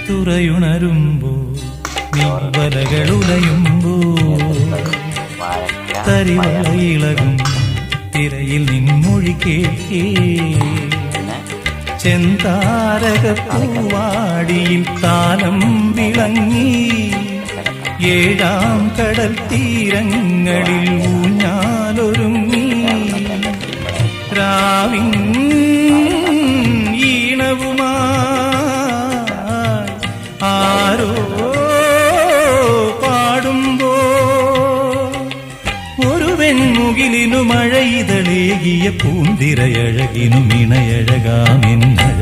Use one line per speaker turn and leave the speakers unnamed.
തുറയുണരുമ്പോ വലകളുലയുമ്പോ തരിവളയിളകും തിരയിൽ നിൻമൊഴി കേൾക്കേ ചെന്താരകപ്പൂവാടിയിൽ താലം വിളങ്ങി ഏഴാം കടൽ തീരങ്ങളിൽ ഊഞ്ഞാലൊരുങ്ങി രാവിൻ ഈണവുമായി ആരോ പാടുമ്പോ ഒരു വെൺമുകിലിനു മഴയിതളേകിയ പൂന്തിരയഴകിനു ഇണയഴകാമെന്നഴ